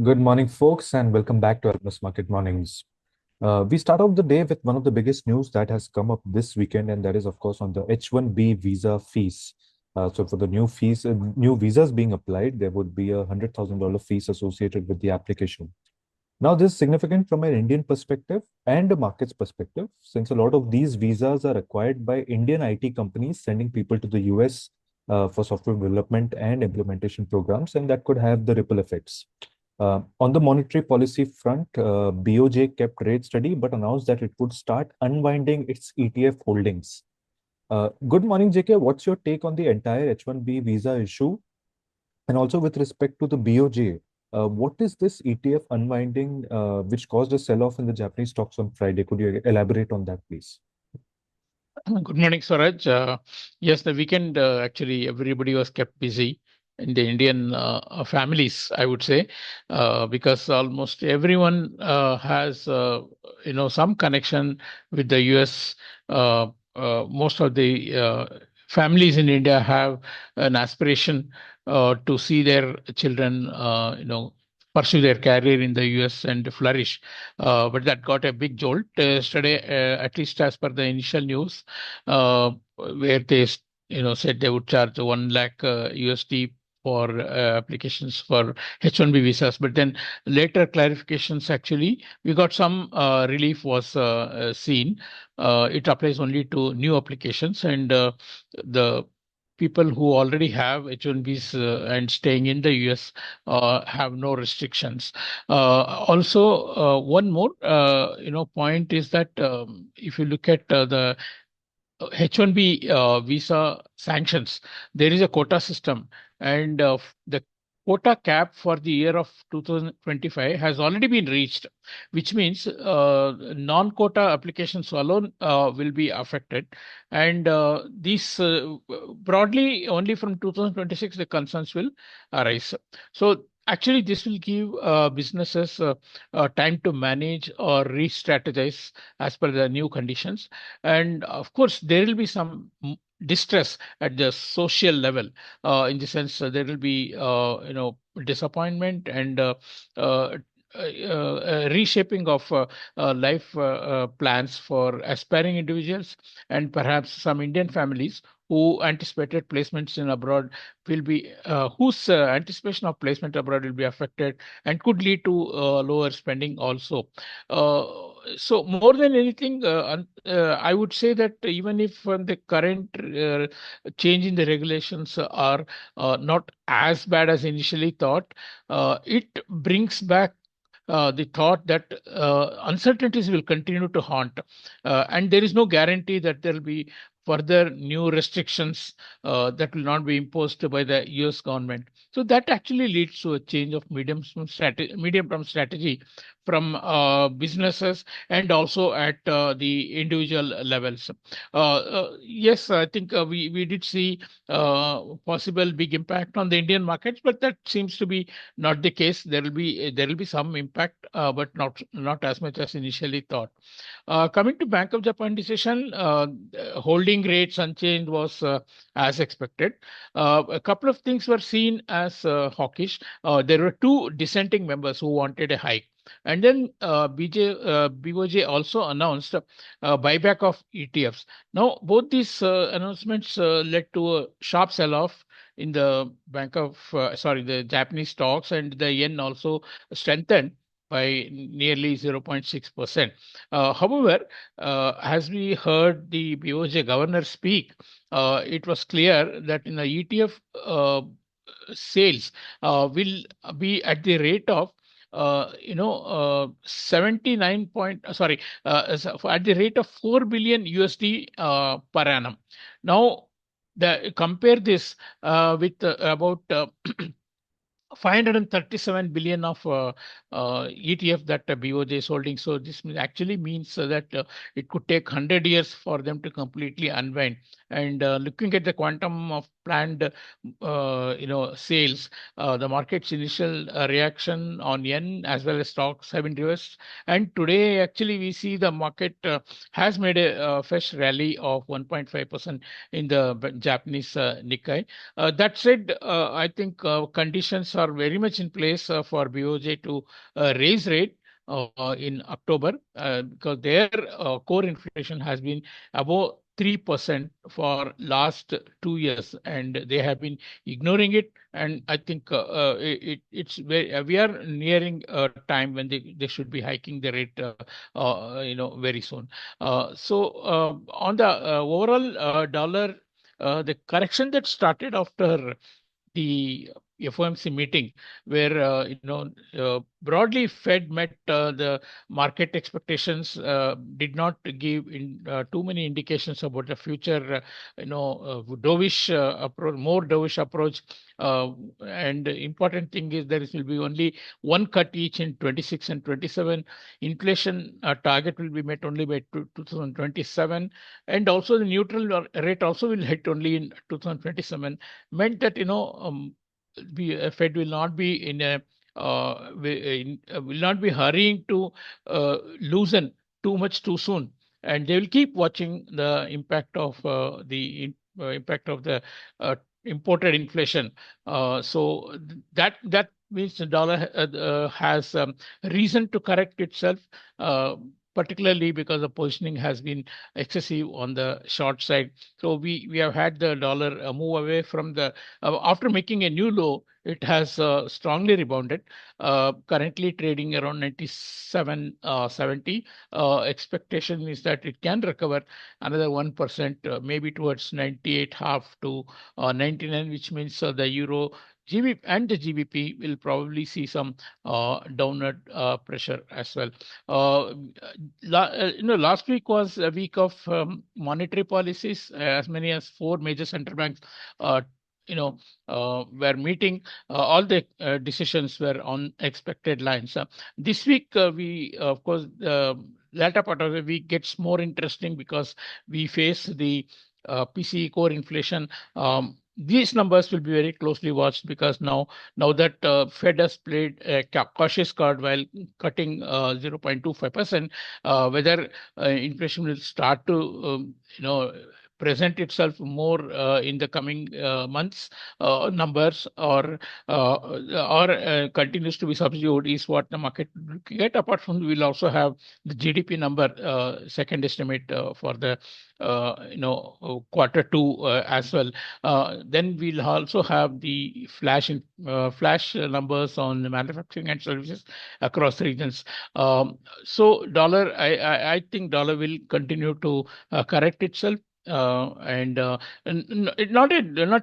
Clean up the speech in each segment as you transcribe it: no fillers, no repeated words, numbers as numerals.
Good morning, folks, and welcome back to Almus Market Mornings. We start off the day with one of the biggest news that has come up this weekend, and that is, of course, on the H1B visa fees. So, for the new visas being applied, there would be $100,000 fees associated with the application. Now, this is significant from an Indian perspective and a market's perspective, since a lot of these visas are acquired by Indian IT companies sending people to the US for software development and implementation programs, and that could have the ripple effects. On the monetary policy front, BOJ kept rate steady but announced that it would start unwinding its ETF holdings. Good morning, JK. What's your take on the entire H1B visa issue? And also with respect to the BOJ, what is this ETF unwinding which caused a sell-off in the Japanese stocks on Friday? Could you elaborate on that, please? Good morning, Swaraj. Yes, the weekend actually everybody was kept busy in the Indian families, I would say, because almost everyone has some connection with the US. Most of the families in India have an aspiration to see their children, pursue their career in the US and flourish. But that got a big jolt yesterday, at least as per the initial news, where they said they would charge 1 lakh USD for applications for H1B visas. But then later clarifications, actually we got some relief was seen. It applies only to new applications, and the people who already have H1Bs and staying in the US have no restrictions. Also, one more point is that if you look at the H1B visa sanctions, there is a quota system, and the quota cap for the year of 2025 has already been reached, which means non-quota applications alone will be affected. And these broadly only from 2026 the concerns will arise. So actually, this will give businesses time to manage or re-strategize as per the new conditions. And of course, there will be some distress at the social level, in the sense there will be disappointment and uh, reshaping of life plans for aspiring individuals, and perhaps some Indian families who anticipated placements in abroad will be whose anticipation of placement abroad will be affected and could lead to lower spending also. So more than anything, I would say that even if the current change in the regulations are not as bad as initially thought, it brings back the thought that uncertainties will continue to haunt, and there is no guarantee that there will be further new restrictions that will not be imposed by the US government. So that actually leads to a change of medium-term strategy from businesses and also at the individual levels. Yes, I think we did see possible big impact on the Indian markets, but that seems to be not the case. There will be some impact, but not as much as initially thought. Coming to Bank of Japan decision, holding rates unchanged was as expected. A couple of things were seen as hawkish. There were two dissenting members who wanted a hike. And then BOJ also announced buyback of ETFs. Now, both these announcements led to a sharp sell-off in the the Japanese stocks, and the yen also strengthened by nearly 0.6%. However, as we heard the BOJ governor speak, it was clear that in the ETF sales will be at the rate of 79 point sorry at the rate of 4 billion USD per annum. Now, compare this with about 537 billion of ETF that BOJ is holding. So this actually means that it could take 100 years for them to completely unwind. And looking at the quantum of planned, sales. The market's initial reaction on yen as well as stocks have been reversed. And today, actually, we see the market has made a fresh rally of 1.5% in the Japanese Nikkei. That said, I think conditions are very much in place for BOJ to raise rate in October, because their core inflation has been above 3% for last 2 years, and they have been ignoring it. And I think it's very, we are nearing a time when they should be hiking the rate, very soon. On the overall dollar, the correction that started after the FOMC meeting, where broadly Fed met the market expectations, did not give too many indications about the future, dovish approach, more dovish approach. And the important thing is there will be only one cut each in 26 and 27. Inflation target will be met only by 2027, and also the neutral rate also will hit only in 2027. Meant that Fed will not be in a will not be hurrying to loosen too much too soon, and they will keep watching the impact of impact of the uh, imported inflation. That means the dollar has reason to correct itself. Particularly because the positioning has been excessive on the short side. So we have had the dollar move away from the after making a new low. It has strongly rebounded, currently trading around 97.70. Expectation is that it can recover another 1%, maybe towards 98 half to 99, which means the euro GB and the GBP will probably see some downward pressure as well. Uh, Last week was a week of monetary policies. As many as four major central banks, uh, were meeting. All the decisions were on expected lines. This week, we, of course, latter part of the week gets more interesting because we face the PCE core inflation. These numbers will be very closely watched because now that Fed has played a cautious card while cutting 0.25%, whether inflation will start to present itself more in the coming months numbers, or continues to be subdued is what the market will get. Apart from, we'll also have the GDP number, second estimate for the quarter two as well. Then we'll also have the flash numbers on the manufacturing and services across regions. Dollar, I think dollar will continue to correct itself, and not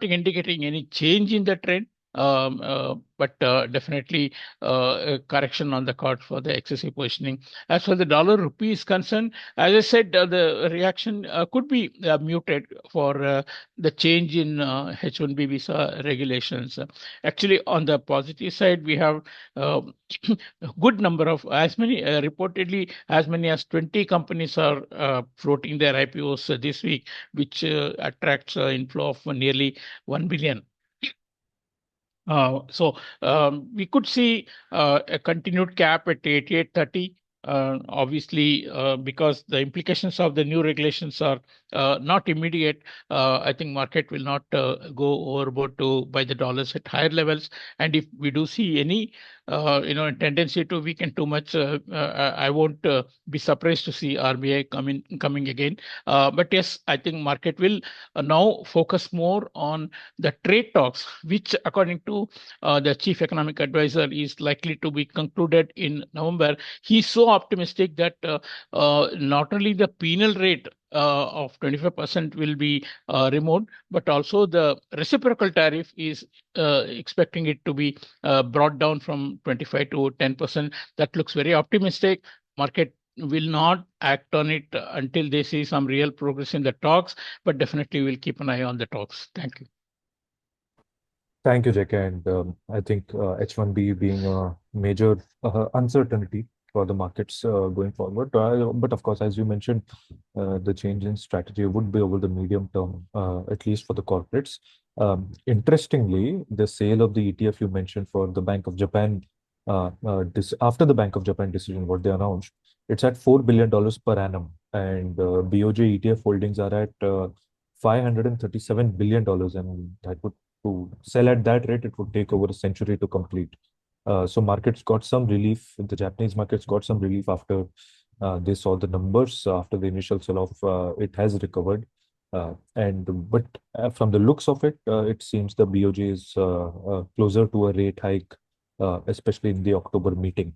indicating any change in the trend. But definitely a correction on the card for the excessive positioning. As for the dollar rupee is concerned, as I said, the reaction could be muted for the change in H1B visa regulations. Actually, on the positive side, we have uh, a good number of, as many reportedly as many as 20 companies are floating their IPOs this week, which attracts inflow of nearly 1 billion. We could see a continued cap at 88.30. Obviously, because the implications of the new regulations are not immediate, I think market will not go overboard to buy the dollars at higher levels. And if we do see any, tendency to weaken too much, I won't be surprised to see RBI coming again. But yes, I think market will now focus more on the trade talks, which according to the chief economic advisor is likely to be concluded in November. He's so optimistic that not only the penal rate of 25% will be removed, but also the reciprocal tariff is expecting it to be brought down from 25 to 10%. That looks very optimistic. Market will not act on it until they see some real progress in the talks, but definitely we'll keep an eye on the talks. Thank you. Thank you, JK. And I think H1B being a major uncertainty, for the markets going forward. But of course, as you mentioned, the change in strategy would be over the medium term, at least for the corporates. Interestingly, the sale of the ETF you mentioned for the Bank of Japan, after the Bank of Japan decision, what they announced, it's at $4 billion per annum, and BOJ ETF holdings are at $537 billion, and that would to sell at that rate, it would take over a century to complete. So markets got some relief. The Japanese markets got some relief after they saw the numbers after the initial sell-off. It has recovered, and but from the looks of it, it seems the BOJ is closer to a rate hike, especially in the October meeting.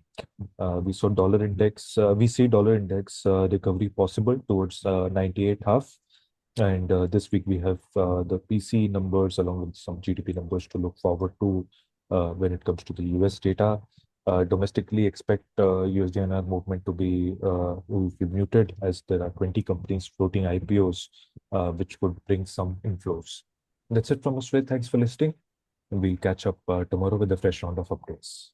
We see dollar index recovery possible towards 98 half. And this week we have the PC numbers along with some GDP numbers to look forward to when it comes to the US data. Domestically, expect USD/INR movement will be muted as there are 20 companies floating IPOs, which would bring some inflows. That's it from us, Ray. Thanks for listening. We'll catch up tomorrow with a fresh round of updates.